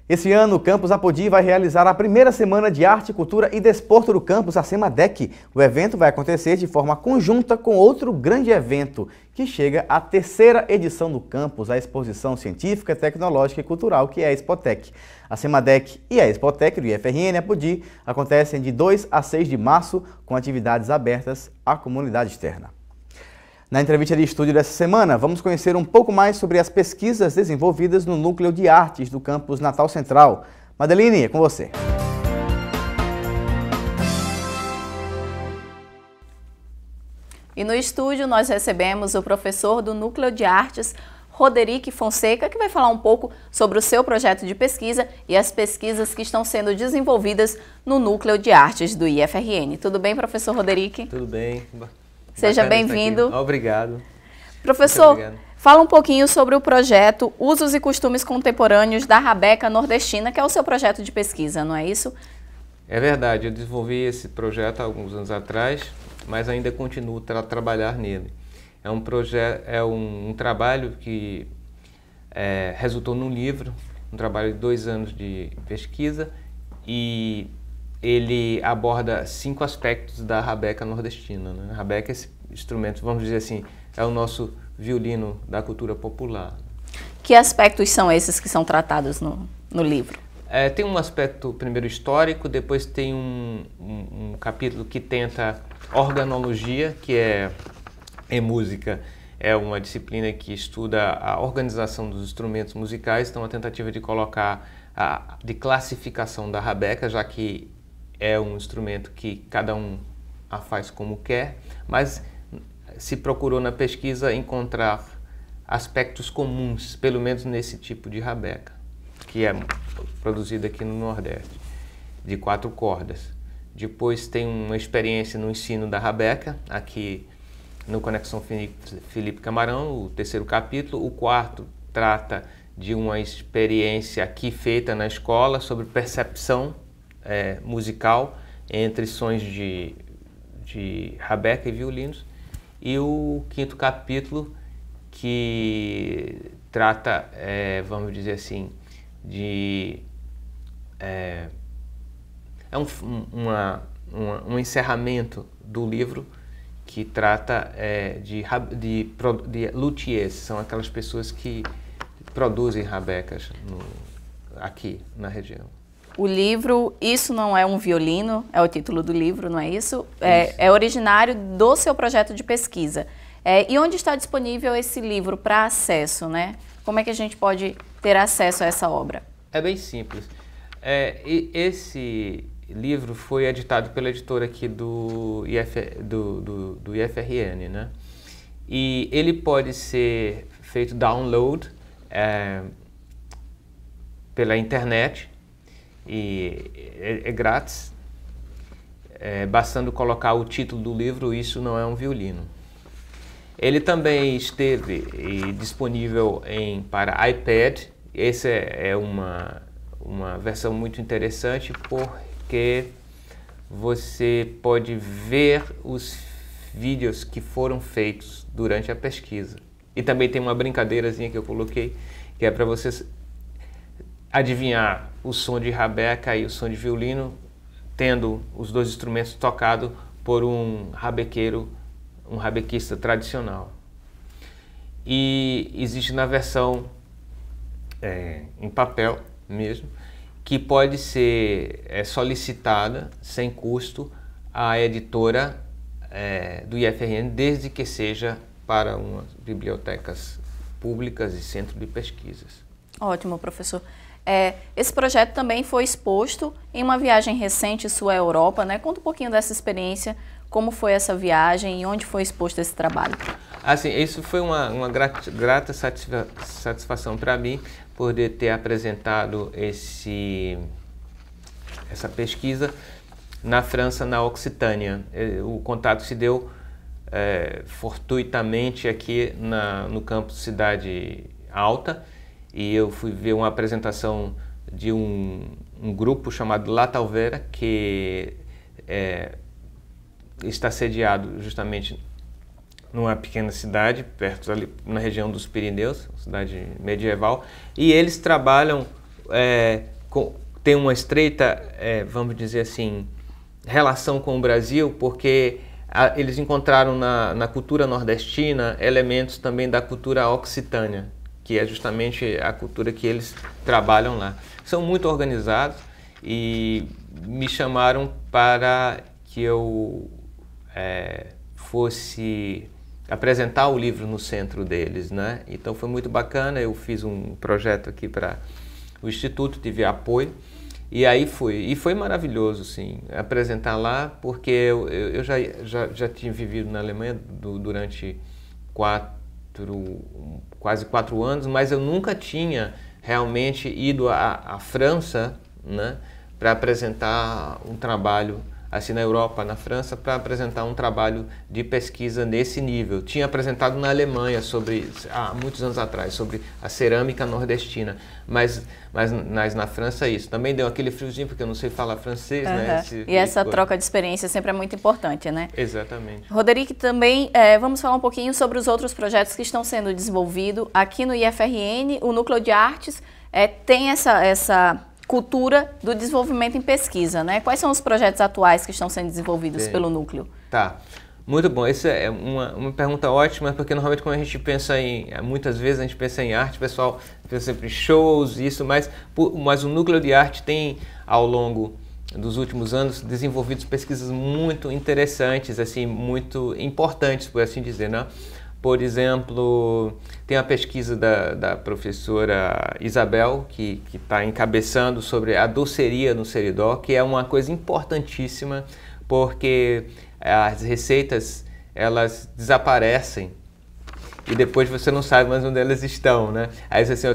Esse ano, o Campus Apodi vai realizar a primeira semana de Arte, Cultura e Desporto do Campus, a SEMADEC. O evento vai acontecer de forma conjunta com outro grande evento, que chega à terceira edição do Campus, a Exposição Científica, Tecnológica e Cultural, que é a Expotec. A SEMADEC e a Expotec do IFRN Apodi acontecem de 2 a 6 de março, com atividades abertas à comunidade externa. Na entrevista de estúdio dessa semana, vamos conhecer um pouco mais sobre as pesquisas desenvolvidas no Núcleo de Artes do Campus Natal Central. Madeline, é com você. E no estúdio nós recebemos o professor do Núcleo de Artes, Roderick Fonseca, que vai falar um pouco sobre o seu projeto de pesquisa e as pesquisas que estão sendo desenvolvidas no Núcleo de Artes do IFRN. Tudo bem, professor Roderick? Tudo bem. Seja bem-vindo. Obrigado. Professor, fala um pouquinho sobre o projeto Usos e Costumes Contemporâneos da Rabeca Nordestina, que é o seu projeto de pesquisa, não é isso? É verdade, eu desenvolvi esse projeto há alguns anos atrás, mas ainda continuo a trabalhar nele. É um projeto, um trabalho que resultou num livro, um trabalho de 2 anos de pesquisa, e ele aborda 5 aspectos da Rabeca Nordestina, né? A Rabeca é esse instrumento, vamos dizer assim, é o nosso violino da cultura popular. Que aspectos são esses que são tratados no livro? Tem um aspecto primeiro histórico, depois tem um capítulo que tenta organologia, que em música é uma disciplina que estuda a organização dos instrumentos musicais, então a tentativa de colocar de classificação da rabeca, já que é um instrumento que cada um a faz como quer, mas se procurou na pesquisa encontrar aspectos comuns, pelo menos nesse tipo de rabeca, que é produzida aqui no Nordeste, de 4 cordas. Depois tem uma experiência no ensino da rabeca, aqui no Conexão Felipe Camarão, o 3º capítulo. O 4º trata de uma experiência aqui feita na escola sobre percepção musical entre sons de rabeca e violinos. E o 5º capítulo, que trata, vamos dizer assim, um encerramento do livro que trata de luthiers, são aquelas pessoas que produzem rabecas aqui na região. O livro Isso Não É um Violino, é o título do livro, não é isso? É originário do seu projeto de pesquisa. E onde está disponível esse livro para acesso, né? Como é que a gente pode ter acesso a essa obra? É bem simples. Esse livro foi editado pela editora aqui do IFRN, né? E ele pode ser feito download pela internet, e é grátis, bastando colocar o título do livro, Isso Não É um Violino. Ele também esteve disponível para iPad. Essa é uma versão muito interessante, porque você pode ver os vídeos que foram feitos durante a pesquisa. E também tem uma brincadeirazinha que eu coloquei, que é para vocês adivinhar o som de rabeca e o som de violino, tendo os 2 instrumentos tocados por um rabequista tradicional. E existe na versão em papel mesmo, que pode ser solicitada sem custo à editora do IFRN, desde que seja para umas bibliotecas públicas e centro de pesquisas. Ótimo, professor. Esse projeto também foi exposto em uma viagem recente sua à Europa, né? Conta um pouquinho dessa experiência, como foi essa viagem e onde foi exposto esse trabalho. Assim, isso foi uma grata satisfação para mim, poder ter apresentado essa pesquisa na França, na Occitânia. O contato se deu fortuitamente aqui no campus Cidade Alta, e eu fui ver uma apresentação de um grupo chamado La Talvera, que está sediado justamente numa pequena cidade, perto ali na região dos Pirineus, cidade medieval, e eles trabalham tem uma estreita, vamos dizer assim, relação com o Brasil, porque eles encontraram na cultura nordestina elementos também da cultura occitânia, que é justamente a cultura que eles trabalham lá. São muito organizados e me chamaram para que eu fosse apresentar o livro no centro deles, né? Então foi muito bacana, eu fiz um projeto aqui para o Instituto, tive apoio, e aí foi maravilhoso, sim, apresentar lá, porque eu já tinha vivido na Alemanha durante quase 4 anos, mas eu nunca tinha realmente ido à França, né, para apresentar um trabalho, assim, na Europa, na França, para apresentar um trabalho de pesquisa nesse nível. Tinha apresentado na Alemanha há muitos anos atrás, sobre a cerâmica nordestina, mas na França isso. Também deu aquele friozinho, porque eu não sei falar francês, né? E essa troca de experiência sempre é muito importante, né? Exatamente. Roderick, também vamos falar um pouquinho sobre os outros projetos que estão sendo desenvolvidos aqui no IFRN. O Núcleo de Artes tem essa cultura do desenvolvimento em pesquisa, né? Quais são os projetos atuais que estão sendo desenvolvidos pelo núcleo? Tá, muito bom. Essa é uma pergunta ótima, porque normalmente quando a gente pensa muitas vezes a gente pensa em arte, o pessoal pensa sempre em shows, mas o Núcleo de Arte tem, ao longo dos últimos anos, desenvolvido pesquisas muito interessantes, assim, muito importantes, por assim dizer, né? Por exemplo, tem a pesquisa da professora Isabel, que está encabeçando sobre a doceria no Seridó, que é uma coisa importantíssima, porque as receitas, elas desaparecem e depois você não sabe mais onde elas estão, né? Aí assim,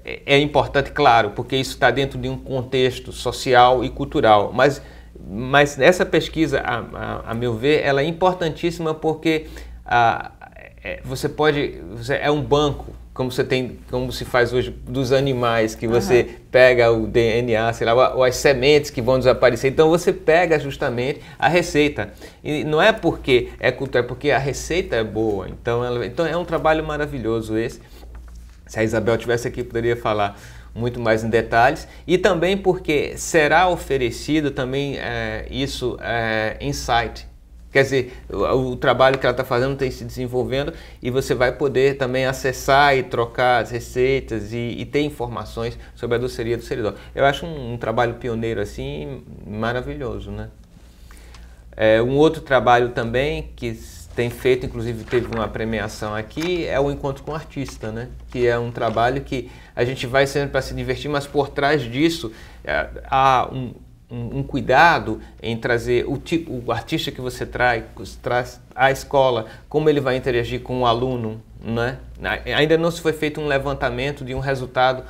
é importante, claro, porque isso está dentro de um contexto social e cultural, mas essa pesquisa, a meu ver, ela é importantíssima porque é um banco, como se faz hoje dos animais, que você pega o DNA, sei lá, ou as sementes que vão desaparecer. Então você pega justamente a receita. E não é porque é cultura, é porque a receita é boa. Então é um trabalho maravilhoso esse. Se a Isabel estivesse aqui, poderia falar muito mais em detalhes. E também porque será oferecido também em site. Quer dizer, o trabalho que ela está fazendo tem se desenvolvendo e você vai poder também acessar e trocar as receitas e ter informações sobre a doceria do Seridó. Eu acho um trabalho pioneiro assim maravilhoso, né? Um outro trabalho também que tem feito, inclusive teve uma premiação aqui, é o Encontro com o Artista, né? Que é um trabalho que a gente vai sempre para se divertir, mas por trás disso há um cuidado em trazer o artista que você traz à escola, como ele vai interagir com o aluno, né? Ainda não se foi feito um levantamento de um resultado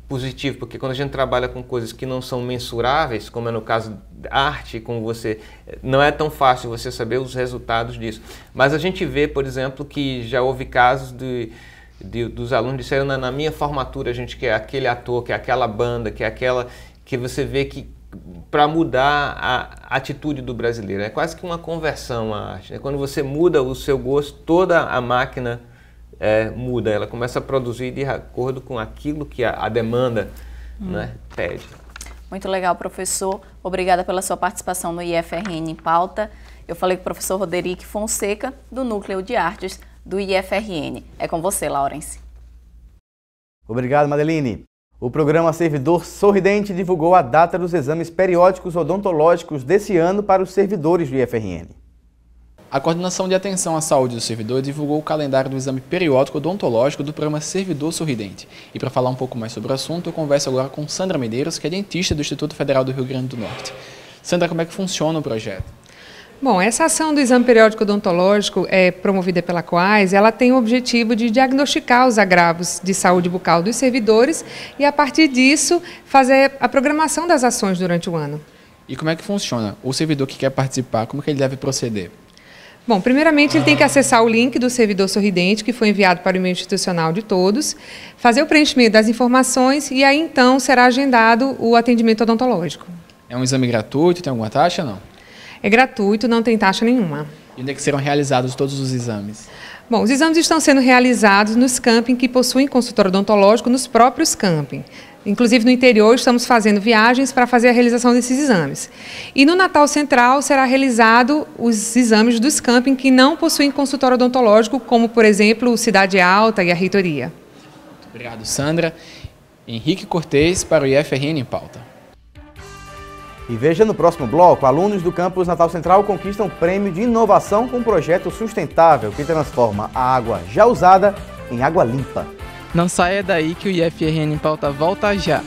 positivo, porque quando a gente trabalha com coisas que não são mensuráveis, como é no caso da arte, não é tão fácil você saber os resultados disso. Mas a gente vê, por exemplo, que já houve casos dos alunos disseram na minha formatura a gente quer aquele ator, que é aquela banda, que é aquela que você vê que para mudar a atitude do brasileiro. É quase que uma conversão à arte, né? Quando você muda o seu gosto, toda a máquina muda, ela começa a produzir de acordo com aquilo que a demanda, né, pede. Muito legal, professor. Obrigada pela sua participação no IFRN em Pauta. Eu falei com o professor Roderick Fonseca, do Núcleo de Artes do IFRN. É com você, Laurence. Obrigado, Madeline. O programa Servidor Sorridente divulgou a data dos exames periódicos odontológicos desse ano para os servidores do IFRN. A Coordenação de Atenção à Saúde do Servidor divulgou o calendário do exame periódico odontológico do programa Servidor Sorridente. E para falar um pouco mais sobre o assunto, eu converso agora com Sandra Medeiros, que é dentista do Instituto Federal do Rio Grande do Norte. Sandra, como é que funciona o projeto? Bom, essa ação do exame periódico odontológico promovida pela Coais, ela tem o objetivo de diagnosticar os agravos de saúde bucal dos servidores e, a partir disso, fazer a programação das ações durante o ano. E como é que funciona? O servidor que quer participar, como que ele deve proceder? Bom, primeiramente ele tem que acessar o link do Servidor Sorridente, que foi enviado para o e-mail institucional de todos, fazer o preenchimento das informações e aí então será agendado o atendimento odontológico. É um exame gratuito, tem alguma taxa ou não? É gratuito, não tem taxa nenhuma. E onde é que serão realizados todos os exames? Bom, os exames estão sendo realizados nos campings que possuem consultório odontológico nos próprios campings. Inclusive no interior estamos fazendo viagens para fazer a realização desses exames. E no Natal Central será realizado os exames dos camping que não possuem consultório odontológico, como por exemplo Cidade Alta e a Reitoria. Obrigado, Sandra. Henrique Cortez para o IFRN em Pauta. E veja no próximo bloco, alunos do campus Natal Central conquistam o prêmio de inovação com um projeto sustentável que transforma a água já usada em água limpa. Não saia daí que o IFRN em Pauta volta já.